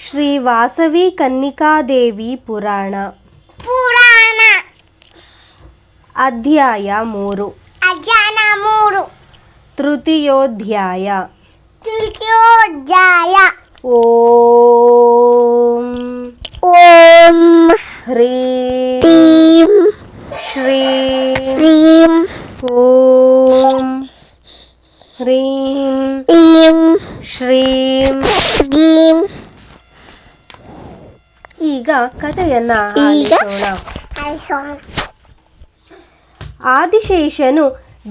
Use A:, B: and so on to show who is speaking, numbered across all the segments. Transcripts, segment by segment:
A: ಶ್ರೀ ವಾಸವಿ ಕನ್ನಿಕಾದೇವಿ ಪುರಾಣ ಅಧ್ಯಾಯ 3 ತೃತೀಯೋಧ್ಯಾಯ ಓಂ ಹ್ರೀಂ ಶ್ರೀಂ ಓಂ ಹ್ರೀಂ ಶ್ರೀಂ. ಈಗ ಕಥೆಯನ್ನ ಆಲಿಸೋಣ. ಆದಿಶೇಷನು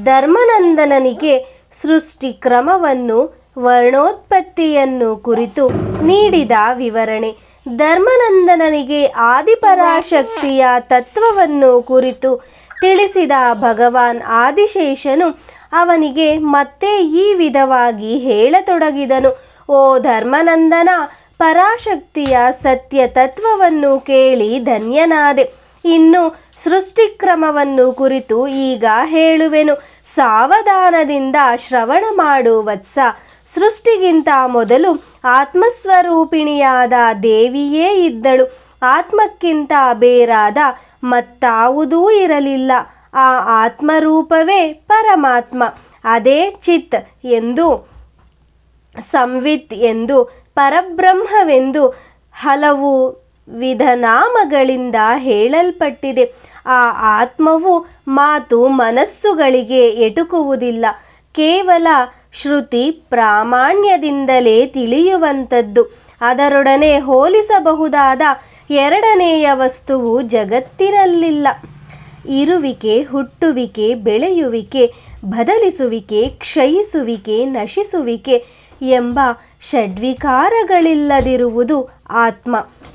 A: ಧರ್ಮನಂದನನಿಗೆ ಸೃಷ್ಟಿ ಕ್ರಮವನ್ನು ವರ್ಣೋತ್ಪತ್ತಿಯನ್ನು ಕುರಿತು ನೀಡಿದ ವಿವರಣೆ. ಧರ್ಮನಂದನನಿಗೆ ಆದಿಪರಾಶಕ್ತಿಯ ತತ್ವವನ್ನು ಕುರಿತು ತಿಳಿಸಿದ ಭಗವಾನ್ ಆದಿಶೇಷನು ಅವನಿಗೆ ಮತ್ತೆ ಈ ವಿಧವಾಗಿ ಹೇಳತೊಡಗಿದನು. ಓ ಧರ್ಮನಂದನ, ಪರಾಶಕ್ತಿಯ ಸತ್ಯ ತತ್ವವನ್ನು ಕೇಳಿ ಧನ್ಯನಾದೆ. ಇನ್ನು ಸೃಷ್ಟಿಕ್ರಮವನ್ನು ಕುರಿತು ಈಗ ಹೇಳುವೆನು. ಸಾವಧಾನದಿಂದ ಶ್ರವಣ ಮಾಡು ವತ್ಸ. ಸೃಷ್ಟಿಗಿಂತ ಮೊದಲು ಆತ್ಮಸ್ವರೂಪಿಣಿಯಾದ ದೇವಿಯೇ ಇದ್ದಳು. ಆತ್ಮಕ್ಕಿಂತ ಬೇರಾದ ಮತ್ತಾವುದೂ ಇರಲಿಲ್ಲ. ಆ ಆತ್ಮರೂಪವೇ ಪರಮಾತ್ಮ. ಅದೇ ಚಿತ್ ಎಂದು, ಸಂವಿತ್ ಎಂದು, ಪರಬ್ರಹ್ಮವೆಂದು ಹಲವು ವಿಧನಾಮಗಳಿಂದ ಹೇಳಲ್ಪಟ್ಟಿದೆ. ಆ ಆತ್ಮವು ಮಾತು ಮನಸ್ಸುಗಳಿಗೆ ಎಟುಕುವುದಿಲ್ಲ. ಕೇವಲ ಶ್ರುತಿ ಪ್ರಾಮಾಣ್ಯದಿಂದಲೇ ತಿಳಿಯುವಂಥದ್ದು. ಅದರೊಡನೆ ಹೋಲಿಸಬಹುದಾದ ಎರಡನೆಯ ವಸ್ತುವು ಜಗತ್ತಿನಲ್ಲಿಲ್ಲ. ಇರುವಿಕೆ, ಹುಟ್ಟುವಿಕೆ, ಬೆಳೆಯುವಿಕೆ, ಬದಲಿಸುವಿಕೆ, ಕ್ಷಯಿಸುವಿಕೆ, ನಶಿಸುವಿಕೆ ಎಂಬ ಷಡ್ವಿಕಾರಗಳಿಲ್ಲದಿರುವುದು ಆತ್ಮ.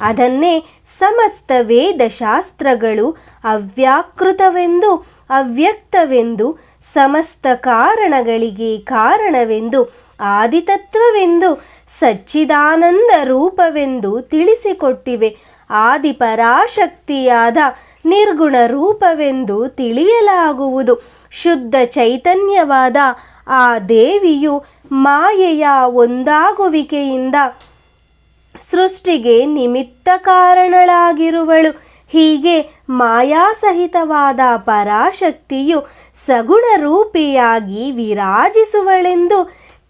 A: ಅದನ್ನೇ ಸಮಸ್ತ ವೇದಶಾಸ್ತ್ರಗಳು ಅವ್ಯಾಕೃತವೆಂದು, ಅವ್ಯಕ್ತವೆಂದು, ಸಮಸ್ತ ಕಾರಣಗಳಿಗೆ ಕಾರಣವೆಂದು, ಆದಿತತ್ವವೆಂದು, ಸಚ್ಚಿದಾನಂದ ರೂಪವೆಂದು ತಿಳಿಸಿಕೊಟ್ಟಿವೆ. ಆದಿಪರಾಶಕ್ತಿಯಾದ ನಿರ್ಗುಣ ರೂಪವೆಂದು ತಿಳಿಯಲಾಗುವುದು. ಶುದ್ಧ ಚೈತನ್ಯವಾದ ಆ ದೇವಿಯು ಮಾಯೆಯ ಒಂದಾಗುವಿಕೆಯಿಂದ ಸೃಷ್ಟಿಗೆ ನಿಮಿತ್ತ ಕಾರಣಳಾಗಿರುವಳು. ಹೀಗೆ ಮಾಯಾಸಹಿತವಾದ ಪರಾಶಕ್ತಿಯು ಸಗುಣರೂಪಿಯಾಗಿ ವಿರಾಜಿಸುವಳೆಂದು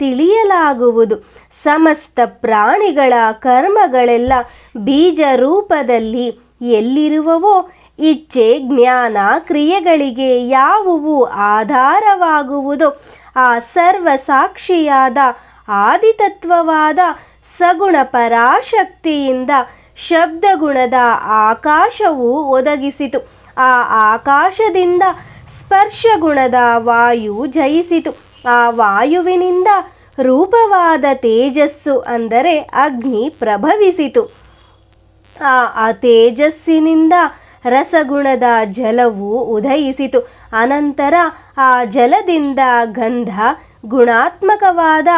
A: ತಿಳಿಯಲಾಗುವುದು. ಸಮಸ್ತ ಪ್ರಾಣಿಗಳ ಕರ್ಮಗಳೆಲ್ಲ ಬೀಜ ರೂಪದಲ್ಲಿ ಎಲ್ಲಿರುವವೋ, ಇಚ್ಛೆ, ಜ್ಞಾನ, ಕ್ರಿಯೆಗಳಿಗೆ ಯಾವುವು ಆಧಾರವಾಗುವುದೋ ಆ ಸರ್ವಸಾಕ್ಷಿಯಾದ ಆದಿತತ್ವವಾದ ಸಗುಣ ಪರಾಶಕ್ತಿಯಿಂದ ಶಬ್ದಗುಣದ ಆಕಾಶವು ಒದಗಿಸಿತು. ಆ ಆಕಾಶದಿಂದ ಸ್ಪರ್ಶಗುಣದ ವಾಯು ಜಯಿಸಿತು. ಆ ವಾಯುವಿನಿಂದ ರೂಪವಾದ ತೇಜಸ್ಸು ಅಂದರೆ ಅಗ್ನಿ ಪ್ರಭವಿಸಿತು. ಆ ತೇಜಸ್ಸಿನಿಂದ ರಸಗುಣದ ಜಲವು ಉದಯಿಸಿತು. ಅನಂತರ ಆ ಜಲದಿಂದ ಗಂಧ ಗುಣಾತ್ಮಕವಾದ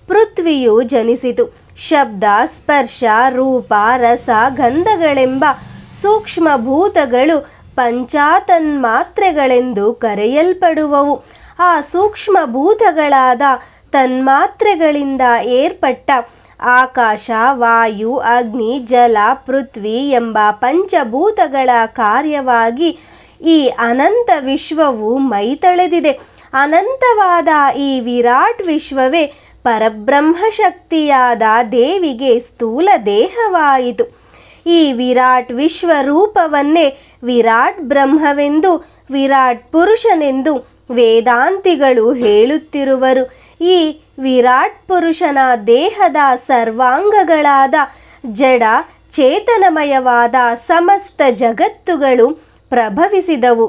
A: ಪೃಥ್ವಿಯು ಜನಿಸಿತು. ಶಬ್ದ, ಸ್ಪರ್ಶ, ರೂಪ, ರಸ, ಗಂಧಗಳೆಂಬ ಸೂಕ್ಷ್ಮಭೂತಗಳು ಪಂಚಾತನ್ಮಾತ್ರೆಗಳೆಂದು ಕರೆಯಲ್ಪಡುವವು. ಆ ಸೂಕ್ಷ್ಮಭೂತಗಳಾದ ತನ್ಮಾತ್ರೆಗಳಿಂದ ಏರ್ಪಟ್ಟ ಆಕಾಶ, ವಾಯು, ಅಗ್ನಿ, ಜಲ, ಪೃಥ್ವಿ ಎಂಬ ಪಂಚಭೂತಗಳ ಕಾರ್ಯವಾಗಿ ಈ ಅನಂತ ವಿಶ್ವವು ಮೈತಳೆದಿದೆ. ಅನಂತವಾದ ಈ ವಿರಾಟ್ ವಿಶ್ವವೇ ಪರಬ್ರಹ್ಮಶಕ್ತಿಯಾದ ದೇವಿಗೆ ಸ್ಥೂಲ ದೇಹವಾಯಿತು. ಈ ವಿರಾಟ್ ವಿಶ್ವರೂಪವನ್ನೇ ವಿರಾಟ್ ಬ್ರಹ್ಮವೆಂದು, ವಿರಾಟ್ ಪುರುಷನೆಂದು ವೇದಾಂತಿಗಳು ಹೇಳುತ್ತಿರುವರು. ಈ ವಿರಾಟ್ ಪುರುಷನ ದೇಹದ ಸರ್ವಾಂಗಗಳಾದ ಜಡ ಚೇತನಮಯವಾದ ಸಮಸ್ತ ಜಗತ್ತುಗಳು ಪ್ರಭವಿಸಿದವು.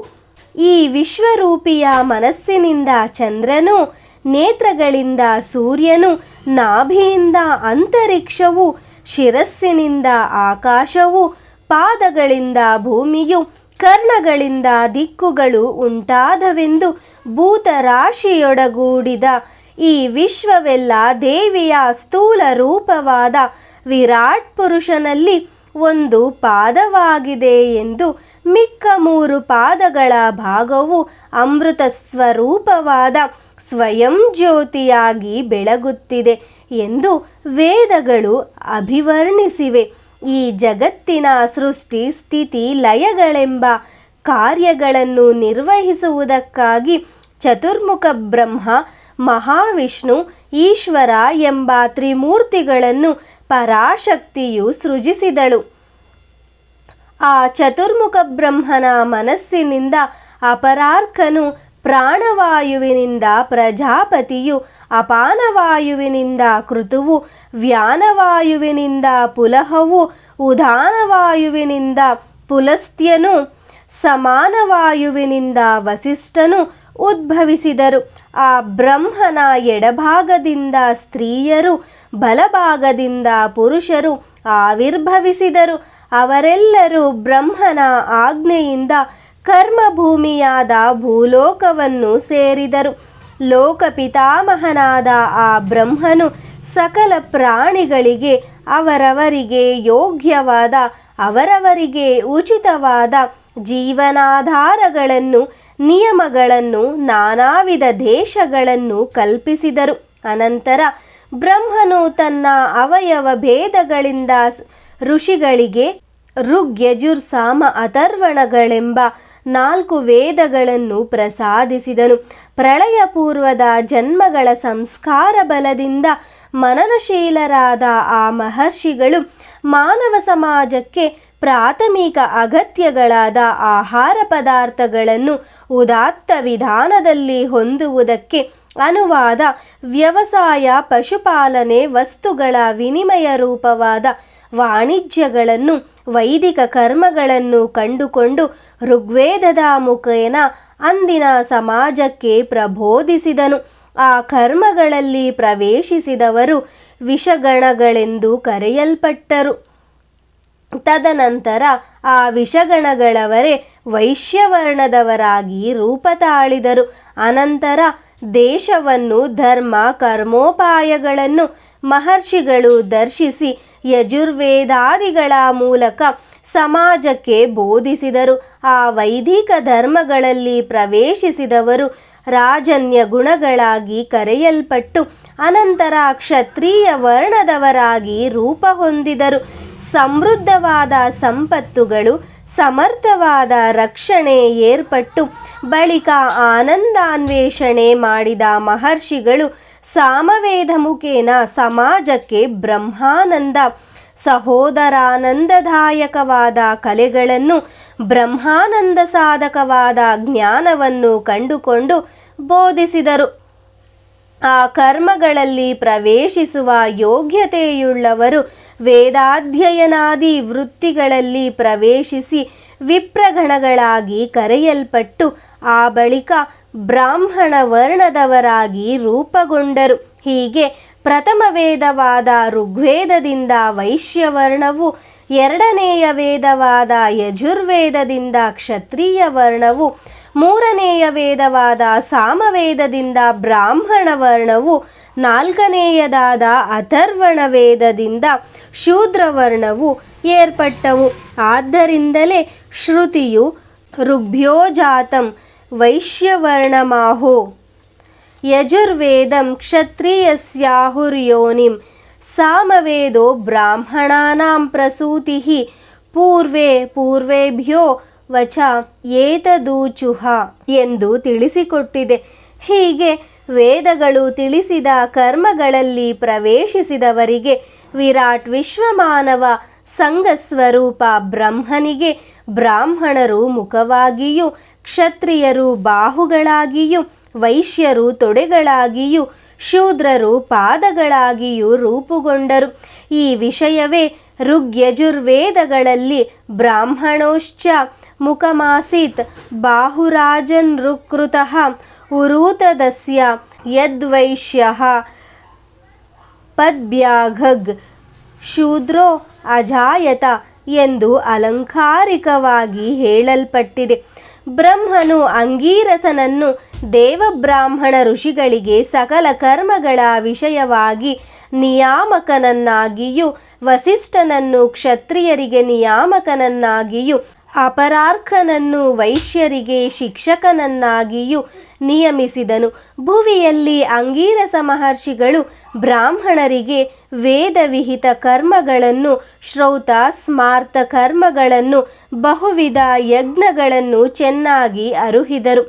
A: ಈ ವಿಶ್ವರೂಪಿಯ ಮನಸ್ಸಿನಿಂದ ಚಂದ್ರನು, ನೇತ್ರಗಳಿಂದ ಸೂರ್ಯನು, ನಾಭಿಯಿಂದ ಅಂತರಿಕ್ಷವು, ಶಿರಸ್ಸಿನಿಂದ ಆಕಾಶವು, ಪಾದಗಳಿಂದ ಭೂಮಿಯು, ಕರ್ಣಗಳಿಂದ ದಿಕ್ಕುಗಳು ಉಂಟಾದವೆಂದು ಭೂತರಾಶಿಯೊಡಗೂಡಿದ ಈ ವಿಶ್ವವೆಲ್ಲ ದೇವಿಯ ಸ್ಥೂಲ ರೂಪವಾದ ವಿರಾಟ್ ಪುರುಷನಲ್ಲಿ ಒಂದು ಪಾದವಾಗಿದೆ ಎಂದು, ಮಿಕ್ಕ 3 ಪಾದಗಳ ಭಾಗವು ಅಮೃತ ಸ್ವರೂಪವಾದ ಸ್ವಯಂ ಜ್ಯೋತಿಯಾಗಿ ಬೆಳಗುತ್ತಿದೆ ಎಂದು ವೇದಗಳು ಅಭಿವರ್ಣಿಸಿವೆ. ಈ ಜಗತ್ತಿನ ಸೃಷ್ಟಿ ಸ್ಥಿತಿ ಲಯಗಳೆಂಬ ಕಾರ್ಯಗಳನ್ನು ನಿರ್ವಹಿಸುವುದಕ್ಕಾಗಿ ಚತುರ್ಮುಖ ಬ್ರಹ್ಮ, ಮಹಾವಿಷ್ಣು, ಈಶ್ವರ ಎಂಬ ತ್ರಿಮೂರ್ತಿಗಳನ್ನು ಪರಾಶಕ್ತಿಯು ಸೃಜಿಸಿದಳು. ಆ ಚತುರ್ಮುಖ ಬ್ರಹ್ಮನ ಮನಸ್ಸಿನಿಂದ ಅಪರಾರ್ಕನು, ಪ್ರಾಣವಾಯುವಿನಿಂದ ಪ್ರಜಾಪತಿಯು, ಅಪಾನವಾಯುವಿನಿಂದ ಕೃತುವು, ವ್ಯಾನವಾಯುವಿನಿಂದ ಪುಲಹವು, ಉದಾನವಾಯುವಿನಿಂದ ಪುಲಸ್ತ್ಯನು, ಸಮಾನವಾಯುವಿನಿಂದ ವಸಿಷ್ಠನು ಉದ್ಭವಿಸಿದರು. ಆ ಬ್ರಹ್ಮನ ಎಡಭಾಗದಿಂದ ಸ್ತ್ರೀಯರು, ಬಲಭಾಗದಿಂದ ಪುರುಷರು ಆವಿರ್ಭವಿಸಿದರು. ಅವರೆಲ್ಲರೂ ಬ್ರಹ್ಮನ ಆಜ್ಞೆಯಿಂದ ಕರ್ಮಭೂಮಿಯಾದ ಭೂಲೋಕವನ್ನು ಸೇರಿದರು. ಲೋಕಪಿತಾಮಹನಾದ ಆ ಬ್ರಹ್ಮನು ಸಕಲ ಪ್ರಾಣಿಗಳಿಗೆ ಅವರವರಿಗೆ ಯೋಗ್ಯವಾದ, ಅವರವರಿಗೆ ಉಚಿತವಾದ ಜೀವನಾಧಾರಗಳನ್ನು, ನಿಯಮಗಳನ್ನು, ನಾನಾ ವಿಧ ದೇಶಗಳನ್ನು ಕಲ್ಪಿಸಿದರು. ಅನಂತರ ಬ್ರಹ್ಮನು ತನ್ನ ಅವಯವ ಭೇದಗಳಿಂದ ಋಷಿಗಳಿಗೆ ಋಗ್, ಯಜುರ್, ಸಾಮ, ಅಥರ್ವಣಗಳೆಂಬ 4 ವೇದಗಳನ್ನು ಪ್ರಸಾದಿಸಿದನು. ಪ್ರಳಯ ಪೂರ್ವದ ಜನ್ಮಗಳ ಸಂಸ್ಕಾರ ಬಲದಿಂದ ಮನನಶೀಲರಾದ ಆ ಮಹರ್ಷಿಗಳು ಮಾನವ ಸಮಾಜಕ್ಕೆ ಪ್ರಾಥಮಿಕ ಅಗತ್ಯಗಳಾದ ಆಹಾರ ಪದಾರ್ಥಗಳನ್ನು ಉದಾತ್ತ ವಿಧಾನದಲ್ಲಿ ಹೊಂದುವುದಕ್ಕೆ ಅನುವಾದ, ವ್ಯವಸಾಯ, ಪಶುಪಾಲನೆ, ವಸ್ತುಗಳ ವಿನಿಮಯ ರೂಪವಾದ ವಾಣಿಜ್ಯಗಳನ್ನು, ವೈದಿಕ ಕರ್ಮಗಳನ್ನು ಕಂಡುಕೊಂಡು ಋಗ್ವೇದದ ಮುಖೇನ ಅಂದಿನ ಸಮಾಜಕ್ಕೆ ಪ್ರಬೋಧಿಸಿದನು. ಆ ಕರ್ಮಗಳಲ್ಲಿ ಪ್ರವೇಶಿಸಿದವರು ವಿಷಗಣಗಳೆಂದು ಕರೆಯಲ್ಪಟ್ಟರು. ತದನಂತರ ಆ ವಿಷಗಣಗಳವರೇ ವೈಶ್ಯವರ್ಣದವರಾಗಿ ರೂಪ ತಾಳಿದರು. ಅನಂತರ ದೇಶವನ್ನು, ಧರ್ಮ, ಕರ್ಮೋಪಾಯಗಳನ್ನು ಮಹರ್ಷಿಗಳು ದರ್ಶಿಸಿ ಯಜುರ್ವೇದಾದಿಗಳ ಮೂಲಕ ಸಮಾಜಕ್ಕೆ ಬೋಧಿಸಿದರು. ಆ ವೈದಿಕ ಧರ್ಮಗಳಲ್ಲಿ ಪ್ರವೇಶಿಸಿದವರು ರಾಜನ್ಯ ಗುಣಗಳಾಗಿ ಕರೆಯಲ್ಪಟ್ಟು ಅನಂತರ ಕ್ಷತ್ರಿಯ ವರ್ಣದವರಾಗಿ ರೂಪ ಹೊಂದಿದರು. ಸಮೃದ್ಧವಾದ ಸಂಪತ್ತುಗಳು, ಸಮರ್ಥವಾದ ರಕ್ಷಣೆ ಏರ್ಪಟ್ಟು ಬಳಿಕ ಆನಂದಾನ್ವೇಷಣೆ ಮಾಡಿದ ಮಹರ್ಷಿಗಳು ಸಾಮವೇದ ಮುಖೇನ ಸಮಾಜಕ್ಕೆ ಬ್ರಹ್ಮಾನಂದ, ಸಹೋದರಾನಂದದಾಯಕವಾದ ಕಲೆಗಳನ್ನು, ಬ್ರಹ್ಮಾನಂದ ಸಾಧಕವಾದ ಜ್ಞಾನವನ್ನು ಕಂಡುಕೊಂಡು ಬೋಧಿಸಿದರು. ಆ ಕರ್ಮಗಳಲ್ಲಿ ಪ್ರವೇಶಿಸುವ ಯೋಗ್ಯತೆಯುಳ್ಳವರು ವೇದಾಧ್ಯಯನಾದಿ ವೃತ್ತಿಗಳಲ್ಲಿ ಪ್ರವೇಶಿಸಿ ವಿಪ್ರಗಣಗಳಾಗಿ ಕರೆಯಲ್ಪಟ್ಟು ಆ ಬಳಿಕ ಬ್ರಾಹ್ಮಣ ವರ್ಣದವರಾಗಿ ರೂಪುಗೊಂಡರು. ಹೀಗೆ ಪ್ರಥಮ ವೇದವಾದ ಋಗ್ವೇದದಿಂದ ವೈಶ್ಯವರ್ಣವು, ಎರಡನೆಯ ವೇದವಾದ ಯಜುರ್ವೇದದಿಂದ ಕ್ಷತ್ರಿಯ ವರ್ಣವು, ಮೂರನೆಯ ವೇದವಾದ ಸಾಮವೇದದಿಂದ ಬ್ರಾಹ್ಮಣ ವರ್ಣವು, ನಾಲ್ಕನೆಯದಾದ ಅಥರ್ವಣ ವೇದದಿಂದ ಶೂದ್ರವರ್ಣವು ಏರ್ಪಟ್ಟವು. ಆದ್ದರಿಂದಲೇ ಶ್ರುತಿಯು ಋಗ್ಭ್ಯೋ ಜಾತಂ ವೈಶ್ಯವರ್ಣಮಾಹೋ ಯಜುರ್ವೇದಂ ಕ್ಷತ್ರಿಯಸ್ಯಾಹುರ್ಯೋನಿಂ ಸಾಮವೇದೋ ಬ್ರಾಹ್ಮಣಾನಾಂ ಪ್ರಸೂತಿಃ ಪೂರ್ವೇಭ್ಯೋ ವಚ ಏತದೂಚುಃ ಎಂದು ತಿಳಿಸಿಕೊಟ್ಟಿದೆ. ಹೀಗೆ ವೇದಗಳು ತಿಳಿಸಿದ ಕರ್ಮಗಳಲ್ಲಿ ಪ್ರವೇಶಿಸಿದವರಿಗೆ ವಿರಾಟ್ ವಿಶ್ವಮಾನವ ಸಂಘಸ್ವರೂಪ ಬ್ರಹ್ಮನಿಗೆ ಬ್ರಾಹ್ಮಣರು ಮುಖವಾಗಿಯೂ, ಕ್ಷತ್ರಿಯರು ಬಾಹುಗಳಾಗಿಯೂ, ವೈಶ್ಯರು ತೊಡೆಗಳಾಗಿಯೂ, ಶೂದ್ರರು ಪಾದಗಳಾಗಿಯೂ ರೂಪುಗೊಂಡರು. ಈ ವಿಷಯವೇ ಋಗ್ಯಜುರ್ವೇದಗಳಲ್ಲಿ ಬ್ರಾಹ್ಮಣೋಶ್ಚ ಮುಖಮಾಸೀತ್ ಬಾಹುರಾಜನ್ಋಕೃತಃ ಉರೂತದಸ್ಯ ಯದ್ವೈಶ್ಯಃ ಪದ್ಭ್ಯಾಘಗ್ ಶೂದ್ರೋ ಅಜಾಯತ ಎಂದು ಅಲಂಕಾರಿಕವಾಗಿ ಹೇಳಲ್ಪಟ್ಟಿದೆ. ಬ್ರಹ್ಮನು ಅಂಗೀರಸನನ್ನು ದೇವಬ್ರಾಹ್ಮಣ ಋಷಿಗಳಿಗೆ ಸಕಲ ಕರ್ಮಗಳ ವಿಷಯವಾಗಿ ನಿಯಾಮಕನನ್ನಾಗಿಯೂ, ವಸಿಷ್ಠನನ್ನು ಕ್ಷತ್ರಿಯರಿಗೆ ನಿಯಾಮಕನನ್ನಾಗಿಯೂ, ಅಪರಾರ್ಕನನ್ನು ವೈಶ್ಯರಿಗೆ ಶಿಕ್ಷಕನನ್ನಾಗಿಯೂ ನಿಯಮಿಸಿದನು. ಭುವಿಯಲ್ಲಿ ಅಂಗೀರಸ ಮಹರ್ಷಿಗಳು ಬ್ರಾಹ್ಮಣರಿಗೆ ವೇದವಿಹಿತ ಕರ್ಮಗಳನ್ನು, ಶ್ರೌತ ಸ್ಮಾರ್ತ ಕರ್ಮಗಳನ್ನು, ಬಹುವಿಧ ಯಜ್ಞಗಳನ್ನು ಚೆನ್ನಾಗಿ ಅರುಹಿದರು.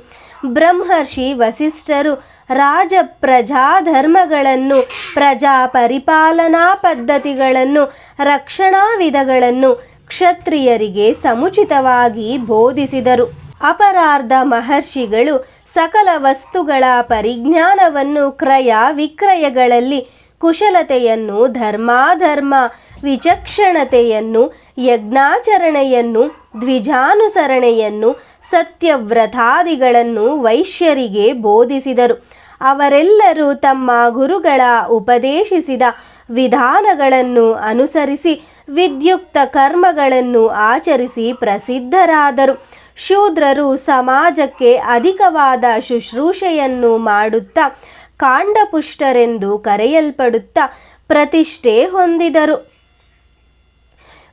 A: ಬ್ರಹ್ಮರ್ಷಿ ವಸಿಷ್ಠರು ರಾಜ ಪ್ರಜಾಧರ್ಮಗಳನ್ನು, ಪ್ರಜಾ ಪರಿಪಾಲನಾ ಪದ್ಧತಿಗಳನ್ನು, ರಕ್ಷಣಾ ವಿಧಗಳನ್ನು ಕ್ಷತ್ರಿಯರಿಗೆ ಸಮುಚಿತವಾಗಿ ಬೋಧಿಸಿದರು. ಅಪರಾರ್ಧ ಮಹರ್ಷಿಗಳು ಸಕಲ ವಸ್ತುಗಳ ಪರಿಜ್ಞಾನವನ್ನು, ಕ್ರಯ ವಿಕ್ರಯಗಳಲ್ಲಿ ಕುಶಲತೆಯನ್ನು, ಧರ್ಮಾಧರ್ಮ ವಿಚಕ್ಷಣತೆಯನ್ನು, ಯಜ್ಞಾಚರಣೆಯನ್ನು, ದ್ವಿಜಾನುಸರಣೆಯನ್ನು, ಸತ್ಯವ್ರತಾದಿಗಳನ್ನು ವೈಶ್ಯರಿಗೆ ಬೋಧಿಸಿದರು. ಅವರೆಲ್ಲರೂ ತಮ್ಮ ಗುರುಗಳ ಉಪದೇಶಿಸಿದ ವಿಧಾನಗಳನ್ನು ಅನುಸರಿಸಿ ವಿದ್ಯುಕ್ತ ಕರ್ಮಗಳನ್ನು ಆಚರಿಸಿ ಪ್ರಸಿದ್ಧರಾದರು. ಶೂದ್ರರು ಸಮಾಜಕ್ಕೆ ಅಧಿಕವಾದ ಶುಶ್ರೂಷೆಯನ್ನು ಮಾಡುತ್ತಾ ಕಾಂಡಪುಷ್ಟರೆಂದು ಕರೆಯಲ್ಪಡುತ್ತಾ ಪ್ರತಿಷ್ಠೆ ಹೊಂದಿದರು.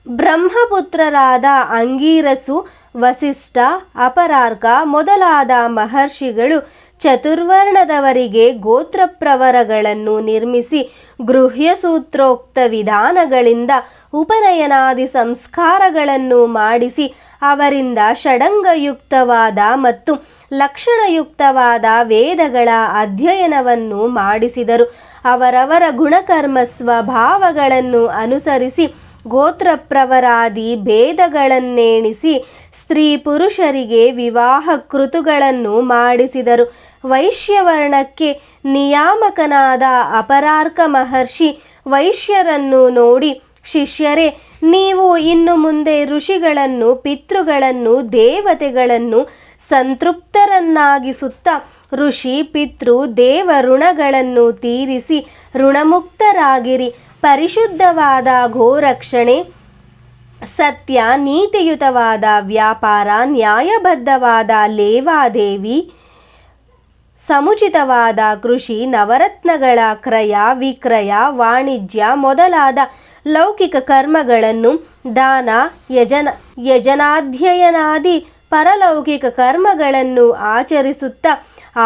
A: ಬ್ರಹ್ಮಪುತ್ರರಾದ ಅಂಗೀರಸು, ವಸಿಷ್ಠ, ಅಪರಾರ್ಕ ಮೊದಲಾದ ಮಹರ್ಷಿಗಳು ಚತುರ್ವರ್ಣದವರಿಗೆ ಗೋತ್ರಪ್ರವರಗಳನ್ನು ನಿರ್ಮಿಸಿ ಗೃಹ್ಯ ಸೂತ್ರೋಕ್ತ ವಿಧಾನಗಳಿಂದ ಉಪನಯನಾದಿ ಸಂಸ್ಕಾರಗಳನ್ನು ಮಾಡಿಸಿ ಅವರಿಂದ ಷಡಂಗಯುಕ್ತವಾದ ಮತ್ತು ಲಕ್ಷಣಯುಕ್ತವಾದ ವೇದಗಳ ಅಧ್ಯಯನವನ್ನು ಮಾಡಿಸಿದರು. ಅವರವರ ಗುಣಕರ್ಮ ಸ್ವಭಾವಗಳನ್ನು ಅನುಸರಿಸಿ ಗೋತ್ರಪ್ರವರಾದಿ ಭೇದಗಳನ್ನೆಣಿಸಿ ಸ್ತ್ರೀ ಪುರುಷರಿಗೆ ವಿವಾಹ ಕೃತುಗಳನ್ನು ಮಾಡಿಸಿದರು. ವೈಶ್ಯವರ್ಣಕ್ಕೆ ನಿಯಾಮಕನಾದ ಅಪರಾರ್ಕ ಮಹರ್ಷಿ ವೈಶ್ಯರನ್ನು ನೋಡಿ, ಶಿಷ್ಯರೇ, ನೀವು ಇನ್ನು ಮುಂದೆ ಋಷಿಗಳನ್ನು, ಪಿತೃಗಳನ್ನು, ದೇವತೆಗಳನ್ನು ಸಂತೃಪ್ತರನ್ನಾಗಿಸುತ್ತಾ ಋಷಿ ಪಿತೃ ದೇವ ಋಣಗಳನ್ನು ತೀರಿಸಿ ಋಣಮುಕ್ತರಾಗಿರಿ. ಪರಿಶುದ್ಧವಾದ ಗೋರಕ್ಷಣೆ, ಸತ್ಯ ನೀತಿಯುತವಾದ ವ್ಯಾಪಾರ, ನ್ಯಾಯಬದ್ಧವಾದ ಲೇವಾದೇವಿ, ಸಮುಚಿತವಾದ ಕೃಷಿ, ನವರತ್ನಗಳ ಕ್ರಯ ವಿಕ್ರಯ, ವಾಣಿಜ್ಯ ಮೊದಲಾದ ಲೌಕಿಕ ಕರ್ಮಗಳನ್ನು, ದಾನ ಯಜನಾಧ್ಯಯನಾದಿ ಪರಲೌಕಿಕ ಕರ್ಮಗಳನ್ನು ಆಚರಿಸುತ್ತಾ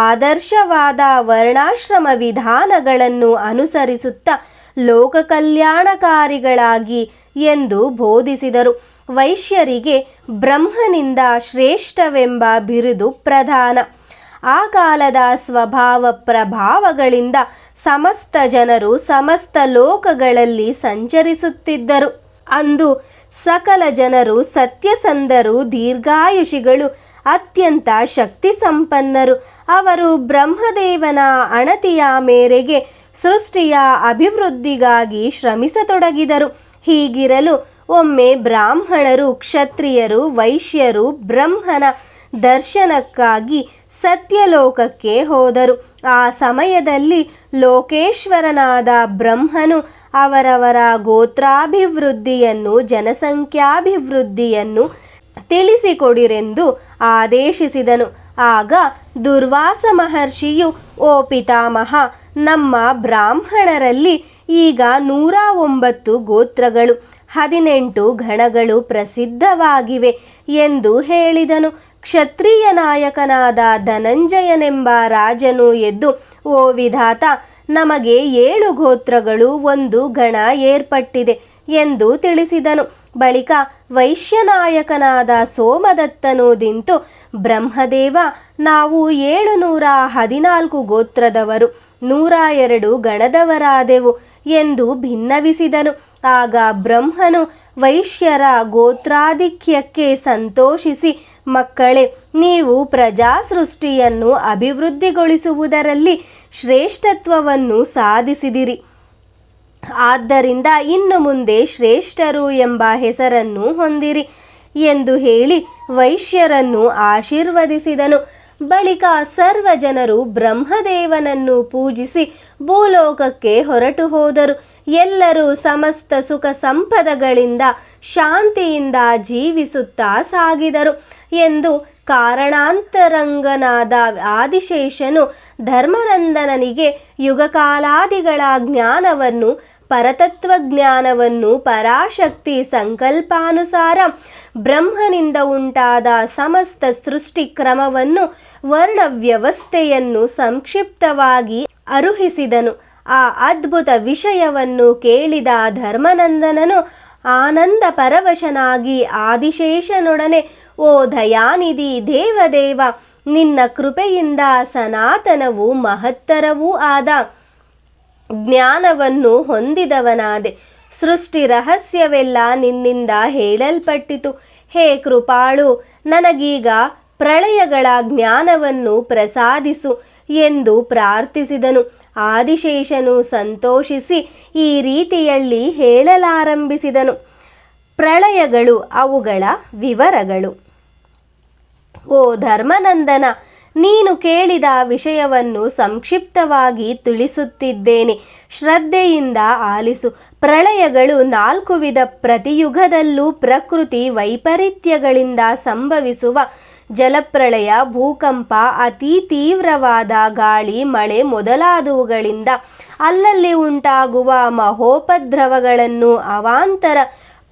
A: ಆದರ್ಶವಾದ ವರ್ಣಾಶ್ರಮ ವಿಧಾನಗಳನ್ನು ಅನುಸರಿಸುತ್ತಾ ಲೋಕ ಕಲ್ಯಾಣಕಾರಿಗಳಾಗಿ ಎಂದು ಬೋಧಿಸಿದರು. ವೈಶ್ಯರಿಗೆ ಬ್ರಹ್ಮನಿಂದ ಶ್ರೇಷ್ಠವೆಂಬ ಬಿರುದು ಪ್ರಧಾನ. ಆ ಕಾಲದ ಸ್ವಭಾವ ಪ್ರಭಾವಗಳಿಂದ ಸಮಸ್ತ ಜನರು ಸಮಸ್ತ ಲೋಕಗಳಲ್ಲಿ ಸಂಚರಿಸುತ್ತಿದ್ದರು. ಅಂದು ಸಕಲ ಜನರು ಸತ್ಯಸಂಧರು, ದೀರ್ಘಾಯುಷಿಗಳು, ಅತ್ಯಂತ ಶಕ್ತಿ ಸಂಪನ್ನರು. ಅವರು ಬ್ರಹ್ಮದೇವನ ಅಣತಿಯ ಮೇರೆಗೆ ಸೃಷ್ಟಿಯ ಅಭಿವೃದ್ಧಿಗಾಗಿ ಶ್ರಮಿಸತೊಡಗಿದರು. ಹೀಗಿರಲು ಒಮ್ಮೆ ಬ್ರಾಹ್ಮಣರು, ಕ್ಷತ್ರಿಯರು, ವೈಶ್ಯರು ಬ್ರಹ್ಮನ ದರ್ಶನಕ್ಕಾಗಿ ಸತ್ಯಲೋಕಕ್ಕೆ ಹೋದರು. ಆ ಸಮಯದಲ್ಲಿ ಲೋಕೇಶ್ವರನಾದ ಬ್ರಹ್ಮನು ಅವರವರ ಗೋತ್ರಾಭಿವೃದ್ಧಿಯನ್ನು, ಜನಸಂಖ್ಯಾಭಿವೃದ್ಧಿಯನ್ನು ತಿಳಿಸಿಕೊಡಿರೆಂದು ಆದೇಶಿಸಿದನು. ಆಗ ದುರ್ವಾಸ ಮಹರ್ಷಿಯು, ಓ ಪಿತಾಮಹ, ನಮ್ಮ ಬ್ರಾಹ್ಮಣರಲ್ಲಿ ಈಗ 109 ಗೋತ್ರಗಳು, 18 ಗಣಗಳು ಪ್ರಸಿದ್ಧವಾಗಿವೆ ಎಂದು ಹೇಳಿದನು. ಕ್ಷತ್ರಿಯ ನಾಯಕನಾದ ಧನಂಜಯನೆಂಬ ರಾಜನು ಎದ್ದು, ಓ ವಿಧಾತ, ನಮಗೆ 7 ಗೋತ್ರಗಳು, 1 ಗಣ ಏರ್ಪಟ್ಟಿದೆ ಎಂದು ತಿಳಿಸಿದನು. ಬಳಿಕ ವೈಶ್ಯನಾಯಕನಾದ ಸೋಮದತ್ತನು ನಿಂತು, ಬ್ರಹ್ಮದೇವ, ನಾವು 714 ಗೋತ್ರದವರು, 102 ಗಣದವರಾದೆವು ಎಂದು ಭಿನ್ನವಿಸಿದನು. ಆಗ ಬ್ರಹ್ಮನು ವೈಶ್ಯರ ಗೋತ್ರಾಧಿಕ್ಯಕ್ಕೆ ಸಂತೋಷಿಸಿ, ಮಕ್ಕಳೇ, ನೀವು ಪ್ರಜಾ ಸೃಷ್ಟಿಯನ್ನು ಅಭಿವೃದ್ಧಿಗೊಳಿಸುವುದರಲ್ಲಿ ಶ್ರೇಷ್ಠತ್ವವನ್ನು ಸಾಧಿಸಿದಿರಿ. ಆದ್ದರಿಂದ ಇನ್ನು ಮುಂದೆ ಶ್ರೇಷ್ಠರು ಎಂಬ ಹೆಸರನ್ನು ಹೊಂದಿರಿ ಎಂದು ಹೇಳಿ ವೈಶ್ಯರನ್ನು ಆಶೀರ್ವದಿಸಿದನು. ಬಳಿಕ ಸರ್ವ ಜನರು ಬ್ರಹ್ಮದೇವನನ್ನು ಪೂಜಿಸಿ ಭೂಲೋಕಕ್ಕೆ ಹೊರಟು ಹೋದರು. ಎಲ್ಲರೂ ಸಮಸ್ತ ಸುಖ ಸಂಪದಗಳಿಂದ ಶಾಂತಿಯಿಂದ ಜೀವಿಸುತ್ತಾ ಸಾಗಿದರು ಎಂದು ಕಾರಣಾಂತರಂಗನಾದ ಆದಿಶೇಷನು ಧರ್ಮನಂದನನಿಗೆ ಯುಗಕಾಲಾದಿಗಳ ಜ್ಞಾನವನ್ನು ಪರತತ್ವಜ್ಞಾನವನ್ನು ಪರಾಶಕ್ತಿ ಸಂಕಲ್ಪಾನುಸಾರ ಬ್ರಹ್ಮನಿಂದ ಉಂಟಾದ ಸಮಸ್ತ ಸೃಷ್ಟಿ ಕ್ರಮವನ್ನು ವರ್ಣವ್ಯವಸ್ಥೆಯನ್ನು ಸಂಕ್ಷಿಪ್ತವಾಗಿ ಅರುಹಿಸಿದನು. ಆ ಅದ್ಭುತ ವಿಷಯವನ್ನು ಕೇಳಿದ ಧರ್ಮನಂದನನು ಆನಂದ ಪರವಶನಾಗಿ ಆದಿಶೇಷನೊಡನೆ, ಓ ದಯಾನಿಧಿ ದೇವದೇವ, ನಿನ್ನ ಕೃಪೆಯಿಂದ ಸನಾತನವೂ ಮಹತ್ತರವೂ ಆದ ಜ್ಞಾನವನ್ನು ಹೊಂದಿದವನಾದೆ. ಸೃಷ್ಟಿ ರಹಸ್ಯವೆಲ್ಲ ನಿನ್ನಿಂದ ಹೇಳಲ್ಪಟ್ಟಿತು. ಹೇ ಕೃಪಾಳು, ನನಗೀಗ ಪ್ರಳಯಗಳ ಜ್ಞಾನವನ್ನು ಪ್ರಸಾದಿಸು ಎಂದು ಪ್ರಾರ್ಥಿಸಿದನು. ಆದಿಶೇಷನು ಸಂತೋಷಿಸಿ ಈ ರೀತಿಯಲ್ಲಿ ಹೇಳಲಾರಂಭಿಸಿದನು. ಪ್ರಳಯಗಳು, ಅವುಗಳ ವಿವರಗಳು. ಓ ಧರ್ಮನಂದನ, ನೀನು ಕೇಳಿದ ವಿಷಯವನ್ನು ಸಂಕ್ಷಿಪ್ತವಾಗಿ ತಿಳಿಸುತ್ತಿದ್ದೇನೆ, ಶ್ರದ್ಧೆಯಿಂದ ಆಲಿಸು. ಪ್ರಳಯಗಳು 4 ವಿಧ. ಪ್ರತಿಯುಗದಲ್ಲೂ ಪ್ರಕೃತಿ ವೈಪರೀತ್ಯಗಳಿಂದ ಸಂಭವಿಸುವ ಜಲಪ್ರಳಯ, ಭೂಕಂಪ, ಅತಿ ತೀವ್ರವಾದ ಗಾಳಿ, ಮಳೆ ಮೊದಲಾದವುಗಳಿಂದ ಅಲ್ಲಲ್ಲಿ ಉಂಟಾಗುವ ಮಹೋಪದ್ರವಗಳನ್ನು ಅವಾಂತರ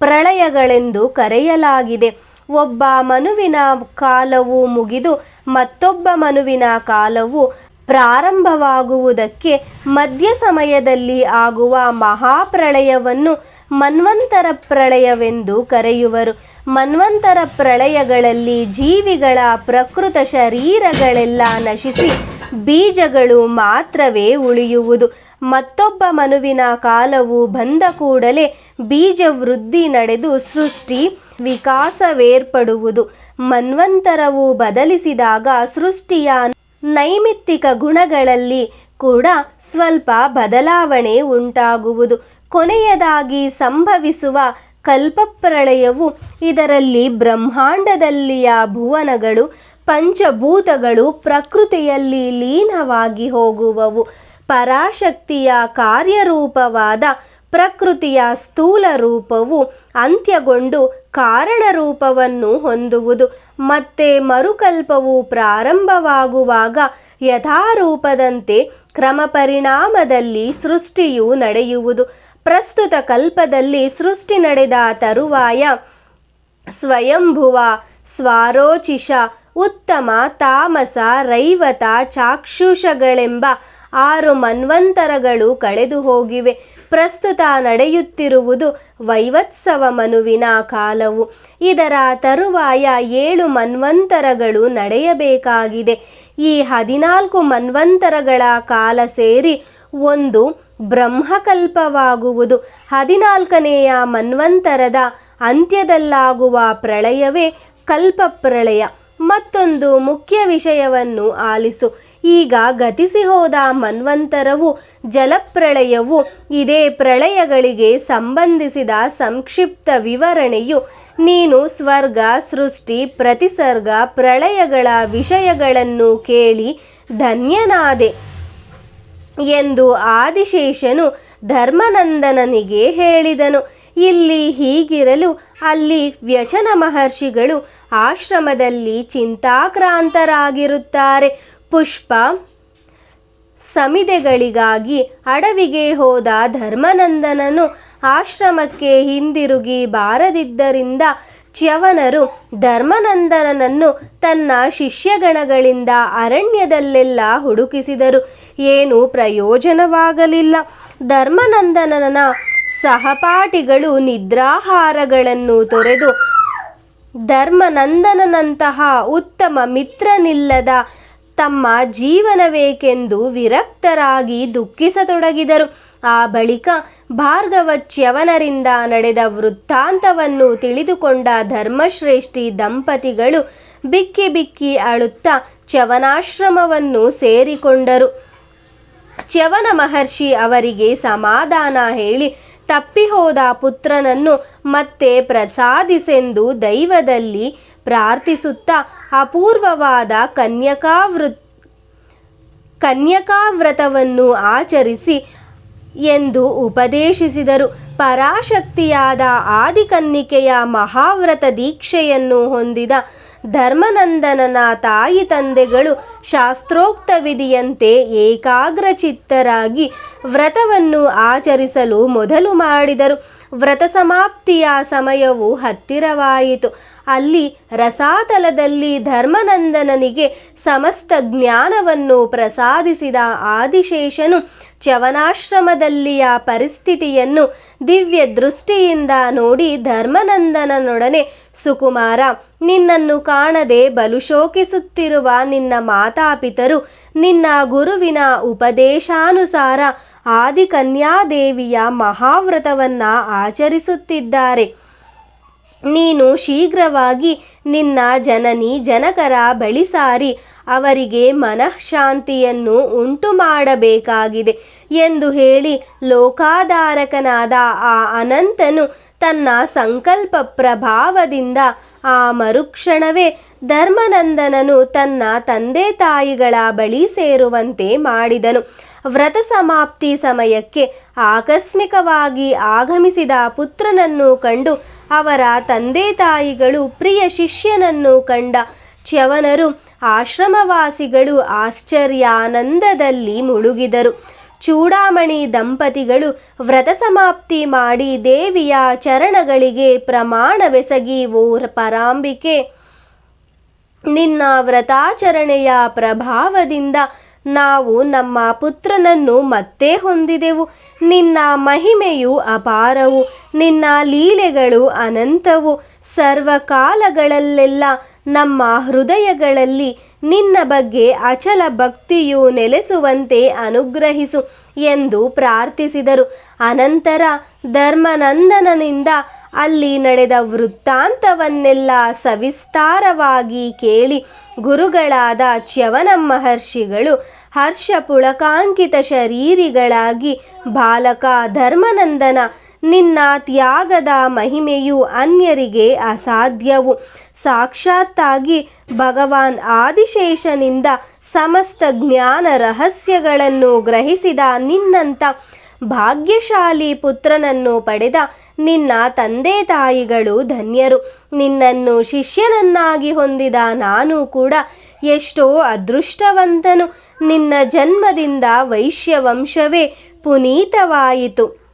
A: ಪ್ರಳಯಗಳೆಂದು ಕರೆಯಲಾಗಿದೆ. ಒಬ್ಬ ಮನುವಿನ ಕಾಲವು ಮುಗಿದು ಮತ್ತೊಬ್ಬ ಮನುವಿನ ಕಾಲವು ಪ್ರಾರಂಭವಾಗುವುದಕ್ಕೆ ಮಧ್ಯ ಸಮಯದಲ್ಲಿ ಆಗುವ ಮಹಾಪ್ರಳಯವನ್ನು ಮನ್ವಂತರ ಪ್ರಳಯವೆಂದು ಕರೆಯುವರು. ಮನ್ವಂತರ ಪ್ರಳಯಗಳಲ್ಲಿ ಜೀವಿಗಳ ಪ್ರಕೃತ ಶರೀರಗಳೆಲ್ಲ ನಶಿಸಿ ಬೀಜಗಳು ಮಾತ್ರವೇ ಉಳಿಯುವುದು. ಮತ್ತೊಬ್ಬ ಮನುವಿನ ಕಾಲವು ಬಂದ ಕೂಡಲೇ ಬೀಜ ವೃದ್ಧಿ ನಡೆದು ಸೃಷ್ಟಿ ವಿಕಾಸವೇರ್ಪಡುವುದು. ಮನ್ವಂತರವು ಬದಲಿಸಿದಾಗ ಸೃಷ್ಟಿಯ ನೈಮಿತ್ತಿಕ ಗುಣಗಳಲ್ಲಿ ಕೂಡ ಸ್ವಲ್ಪ ಬದಲಾವಣೆ ಉಂಟಾಗುವುದು. ಕೊನೆಯದಾಗಿ ಸಂಭವಿಸುವ ಕಲ್ಪಪ್ರಳಯವು, ಇದರಲ್ಲಿ ಬ್ರಹ್ಮಾಂಡದಲ್ಲಿಯ ಭುವನಗಳು, ಪಂಚಭೂತಗಳು ಪ್ರಕೃತಿಯಲ್ಲಿ ಲೀನವಾಗಿ ಹೋಗುವವು. ಪರಾಶಕ್ತಿಯ ಕಾರ್ಯರೂಪವಾದ ಪ್ರಕೃತಿಯ ಸ್ಥೂಲ ರೂಪವು ಅಂತ್ಯಗೊಂಡು ಕಾರಣ ರೂಪವನ್ನು ಹೊಂದುವುದು. ಮತ್ತೆ ಮರುಕಲ್ಪವು ಪ್ರಾರಂಭವಾಗುವಾಗ ಯಥಾರೂಪದಂತೆ ಕ್ರಮ ಪರಿಣಾಮದಲ್ಲಿ ಸೃಷ್ಟಿಯು ನಡೆಯುವುದು. ಪ್ರಸ್ತುತ ಕಲ್ಪದಲ್ಲಿ ಸೃಷ್ಟಿ ನಡೆದ ತರುವಾಯ ಸ್ವಯಂಭುವ, ಸ್ವಾರೋಚಿಷ, ಉತ್ತಮ, ತಾಮಸ, ರೈವತ, ಚಾಕ್ಷುಷಗಳೆಂಬ 6 ಮನ್ವಂತರಗಳು ಕಳೆದು ಹೋಗಿವೆ. ಪ್ರಸ್ತುತ ನಡೆಯುತ್ತಿರುವುದು ವೈವತ್ಸವ ಮನುವಿನ ಕಾಲವು. ಇದರ ತರುವಾಯ 7 ಮನ್ವಂತರಗಳು ನಡೆಯಬೇಕಾಗಿದೆ. ಈ 14 ಮನ್ವಂತರಗಳ ಕಾಲ ಸೇರಿ ಒಂದು ಬ್ರಹ್ಮಕಲ್ಪವಾಗುವುದು. 14ನೆಯ ಮನ್ವಂತರದ ಅಂತ್ಯದಲ್ಲಾಗುವ ಪ್ರಳಯವೇ ಕಲ್ಪಪ್ರಳಯ. ಮತ್ತೊಂದು ಮುಖ್ಯ ವಿಷಯವನ್ನು ಆಲಿಸು. ಈಗ ಗತಿಸಿ ಹೋದ ಮನ್ವಂತರವು ಜಲಪ್ರಳಯವು ಇದೇ ಪ್ರಳಯಗಳಿಗೆ ಸಂಬಂಧಿಸಿದ ಸಂಕ್ಷಿಪ್ತ ವಿವರಣೆಯು. ನೀನು ಸ್ವರ್ಗ, ಸೃಷ್ಟಿ, ಪ್ರತಿಸರ್ಗ, ಪ್ರಳಯಗಳ ವಿಷಯಗಳನ್ನು ಕೇಳಿ ಧನ್ಯನಾದೆ ಎಂದು ಆದಿಶೇಷನು ಧರ್ಮನಂದನನಿಗೆ ಹೇಳಿದನು. ಇಲ್ಲಿ ಹೀಗಿರಲು ಅಲ್ಲಿ ವ್ಯಚನ ಮಹರ್ಷಿಗಳು ಆಶ್ರಮದಲ್ಲಿ ಚಿಂತಾಕ್ರಾಂತರಾಗಿರುತ್ತಾರೆ. ಪುಷ್ಪ ಸಮಿದೆಗಳಿಗಾಗಿ ಅಡವಿಗೆ ಹೋದ ಧರ್ಮನಂದನನು ಆಶ್ರಮಕ್ಕೆ ಹಿಂದಿರುಗಿ ಬಾರದಿದ್ದರಿಂದ ಚ್ಯವನರು ಧರ್ಮನಂದನನನ್ನು ತನ್ನ ಶಿಷ್ಯಗಣಗಳಿಂದ ಅರಣ್ಯದಲ್ಲೆಲ್ಲ ಹುಡುಕಿಸಿದರು. ಏನೂ ಪ್ರಯೋಜನವಾಗಲಿಲ್ಲ. ಧರ್ಮನಂದನನ ಸಹಪಾಠಿಗಳು ನಿದ್ರಾಹಾರಗಳನ್ನು ತೊರೆದು ಧರ್ಮನಂದನನಂತಹ ಉತ್ತಮ ಮಿತ್ರನಿಲ್ಲದ ತಮ್ಮ ಜೀವನವೇಕೆಂದು ವಿರಕ್ತರಾಗಿ ದುಃಖಿಸತೊಡಗಿದರು. ಆ ಬಳಿಕ ಭಾರ್ಗವಚ್ಯವನರಿಂದ ನಡೆದ ವೃತ್ತಾಂತವನ್ನು ತಿಳಿದುಕೊಂಡ ಧರ್ಮಶ್ರೇಷ್ಠಿ ದಂಪತಿಗಳು ಬಿಕ್ಕಿ ಬಿಕ್ಕಿ ಅಳುತ್ತಾ ಚ್ಯವನಾಶ್ರಮವನ್ನು ಸೇರಿಕೊಂಡರು. ಚ್ಯವನ ಮಹರ್ಷಿ ಅವರಿಗೆ ಸಮಾಧಾನ ಹೇಳಿ ತಪ್ಪಿಹೋದ ಪುತ್ರನನ್ನು ಮತ್ತೆ ಪ್ರಸಾದಿಸೆಂದು ದೈವದಲ್ಲಿ ಪ್ರಾರ್ಥಿಸುತ್ತಾ ಅಪೂರ್ವವಾದ ಕನ್ಯಕಾವ್ರತವನ್ನು ಆಚರಿಸಿ ಎಂದು ಉಪದೇಶಿಸಿದರು. ಪರಾಶಕ್ತಿಯಾದ ಆದಿಕನ್ನಿಕೆಯ ಮಹಾವ್ರತ ದೀಕ್ಷೆಯನ್ನು ಹೊಂದಿದ ಧರ್ಮನಂದನನ ತಾಯಿ ತಂದೆಗಳು ಶಾಸ್ತ್ರೋಕ್ತ ವಿಧಿಯಂತೆ ಏಕಾಗ್ರಚಿತ್ತರಾಗಿ ವ್ರತವನ್ನು ಆಚರಿಸಲು ಮೊದಲು ಮಾಡಿದರು. ವ್ರತ ಸಮಾಪ್ತಿಯ ಸಮಯವು ಹತ್ತಿರವಾಯಿತು. ಅಲ್ಲಿ ರಸಾತಲದಲ್ಲಿ ಧರ್ಮನಂದನನಿಗೆ ಸಮಸ್ತ ಜ್ಞಾನವನ್ನು ಪ್ರಸಾದಿಸಿದ ಆದಿಶೇಷನು ಚ್ಯವನಾಶ್ರಮದಲ್ಲಿಯ ಪರಿಸ್ಥಿತಿಯನ್ನು ದಿವ್ಯ ದೃಷ್ಟಿಯಿಂದ ನೋಡಿ ಧರ್ಮನಂದನನೊಡನೆ, ಸುಕುಮಾರ, ನಿನ್ನನ್ನು ಕಾಣದೆ ಬಲು ಶೋಕಿಸುತ್ತಿರುವ ನಿನ್ನ ಮಾತಾಪಿತರು ನಿನ್ನ ಗುರುವಿನ ಉಪದೇಶಾನುಸಾರ ಆದಿಕನ್ಯಾದೇವಿಯ ಮಹಾವ್ರತವನ್ನ ಆಚರಿಸುತ್ತಿದ್ದಾರೆ. ನೀನು ಶೀಘ್ರವಾಗಿ ನಿನ್ನ ಜನನಿ ಜನಕರ ಬಳಿ ಸಾರಿ ಅವರಿಗೆ ಮನಃಶಾಂತಿಯನ್ನು ಉಂಟು ಮಾಡಬೇಕಾಗಿದೆ ಎಂದು ಹೇಳಿ ಲೋಕಾಧಾರಕನಾದ ಆ ಅನಂತನು ತನ್ನ ಸಂಕಲ್ಪ ಪ್ರಭಾವದಿಂದ ಆ ಮರುಕ್ಷಣವೇ ಧರ್ಮನಂದನನು ತನ್ನ ತಂದೆ ತಾಯಿಗಳ ಬಳಿ ಸೇರುವಂತೆ ಮಾಡಿದನು. ವ್ರತ ಸಮಾಪ್ತಿ ಸಮಯಕ್ಕೆ ಆಕಸ್ಮಿಕವಾಗಿ ಆಗಮಿಸಿದ ಪುತ್ರನನ್ನು ಕಂಡು ಅವರ ತಂದೆ ತಾಯಿಗಳು ಪ್ರಿಯ ಶಿಷ್ಯನನ್ನು ಕಂಡ ಚ್ಯವನರು ಆಶ್ರಮವಾಸಿಗಳು ಆಶ್ಚರ್ಯಾನಂದದಲ್ಲಿ ಮುಳುಗಿದರು. ಚೂಡಾಮಣಿ ದಂಪತಿಗಳು ವ್ರತ ಸಮಾಪ್ತಿ ಮಾಡಿ ದೇವಿಯ ಚರಣಗಳಿಗೆ ಪ್ರಮಾಣವೆಸಗಿ, ಓ ಪರಾಂಬಿಕೆ, ನಿನ್ನ ವ್ರತಾಚರಣೆಯ ಪ್ರಭಾವದಿಂದ ನಾವು ನಮ್ಮ ಪುತ್ರನನ್ನು ಮತ್ತೆ ಹೊಂದಿದೆವು. ನಿನ್ನ ಮಹಿಮೆಯು ಅಪಾರವು, ನಿನ್ನ ಲೀಲೆಗಳು ಅನಂತವು. ಸರ್ವಕಾಲಗಳಲ್ಲೆಲ್ಲ ನಮ್ಮ ಹೃದಯಗಳಲ್ಲಿ ನಿನ್ನ ಬಗ್ಗೆ ಅಚಲ ಭಕ್ತಿಯು ನೆಲೆಸುವಂತೆ ಅನುಗ್ರಹಿಸು ಎಂದು ಪ್ರಾರ್ಥಿಸಿದರು. ಅನಂತರ ಧರ್ಮನಂದನನಿಂದ ಅಲ್ಲಿ ನಡೆದ ವೃತ್ತಾಂತವನ್ನೆಲ್ಲ ಸವಿಸ್ತಾರವಾಗಿ ಕೇಳಿ ಗುರುಗಳಾದ ಚ್ಯವನ ಮಹರ್ಷಿಗಳು ಹರ್ಷ ಪುಳಕಾಂಕಿತ ಶರೀರಿಗಳಾಗಿ, ಬಾಲಕ ಧರ್ಮನಂದನ, ನಿನ್ನ ತ್ಯಾಗದ ಮಹಿಮೆಯು ಅನ್ಯರಿಗೆ ಅಸಾಧ್ಯವು. ಸಾಕ್ಷಾತ್ತಾಗಿ ಭಗವಾನ್ ಆದಿಶೇಷನಿಂದ ಸಮಸ್ತ ಜ್ಞಾನ ರಹಸ್ಯಗಳನ್ನು ಗ್ರಹಿಸಿದ ನಿನ್ನಂಥ ಭಾಗ್ಯಶಾಲಿ ಪುತ್ರನನ್ನು ಪಡೆದ ನಿನ್ನ ತಂದೆ ತಾಯಿಗಳು ಧನ್ಯರು. ನಿನ್ನನ್ನು ಶಿಷ್ಯನನ್ನಾಗಿ ಹೊಂದಿದ ನಾನು ಕೂಡ ಎಷ್ಟೋ ಅದೃಷ್ಟವಂತನು. ನಿನ್ನ ಜನ್ಮದಿಂದ ವೈಶ್ಯವಂಶವೇ ಪುನೀತವಾಯಿತು.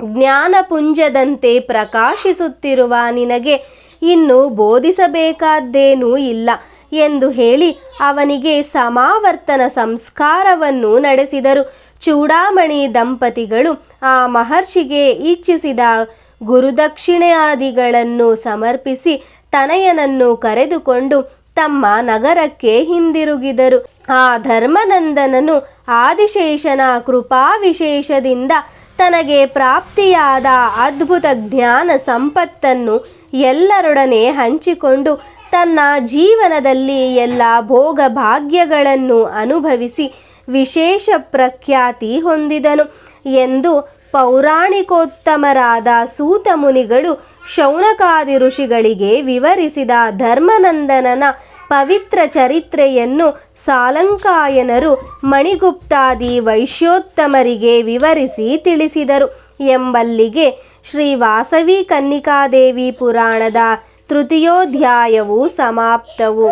A: ಜ್ಞಾನಪುಂಜದಂತೆ ಪ್ರಕಾಶಿಸುತ್ತಿರುವ ನಿನಗೆ ಇನ್ನು ಬೋಧಿಸಬೇಕಾದ್ದೇನೂ ಇಲ್ಲ ಎಂದು ಹೇಳಿ ಅವನಿಗೆ ಸಮಾವರ್ತನ ಸಂಸ್ಕಾರವನ್ನು ನಡೆಸಿದರು. ಚೂಡಾಮಣಿ ದಂಪತಿಗಳು ಆ ಮಹರ್ಷಿಗೆ ಇಚ್ಛಿಸಿದ ಗುರುದಕ್ಷಿಣಾದಿಗಳನ್ನು ಸಮರ್ಪಿಸಿ ತನಯನನ್ನು ಕರೆದುಕೊಂಡು ತಮ್ಮ ನಗರಕ್ಕೆ ಹಿಂದಿರುಗಿದರು. ಆ ಧರ್ಮನಂದನನು ಆದಿಶೇಷನ ಕೃಪಾ ವಿಶೇಷದಿಂದ ತನಗೆ ಪ್ರಾಪ್ತಿಯಾದ ಅದ್ಭುತ ಜ್ಞಾನ ಸಂಪತ್ತನ್ನು ಎಲ್ಲರೊಡನೆ ಹಂಚಿಕೊಂಡು ತನ್ನ ಜೀವನದಲ್ಲಿ ಎಲ್ಲ ಭೋಗ ಭಾಗ್ಯಗಳನ್ನು ಅನುಭವಿಸಿ ವಿಶೇಷ ಪ್ರಖ್ಯಾತಿ ಹೊಂದಿದನು ಎಂದು ಪೌರಾಣಿಕೋತ್ತಮರಾದ ಸೂತ ಮುನಿಗಳು ಶೌನಕಾದಿ ಋಷಿಗಳಿಗೆ ವಿವರಿಸಿದ ಧರ್ಮನಂದನನ ಪವಿತ್ರ ಚರಿತ್ರೆಯನ್ನು ಸಾಲಂಕಾಯನರು ಮಣಿಗುಪ್ತಾದಿ ವೈಶ್ಯೋತ್ತಮರಿಗೆ ವಿವರಿಸಿ ತಿಳಿಸಿದರು ಎಂಬಲ್ಲಿಗೆ ಶ್ರೀ ವಾಸವಿ ಕನ್ನಿಕಾದೇವಿ ಪುರಾಣದ ತೃತೀಯೋಧ್ಯಾಯವು ಸಮಾಪ್ತವು.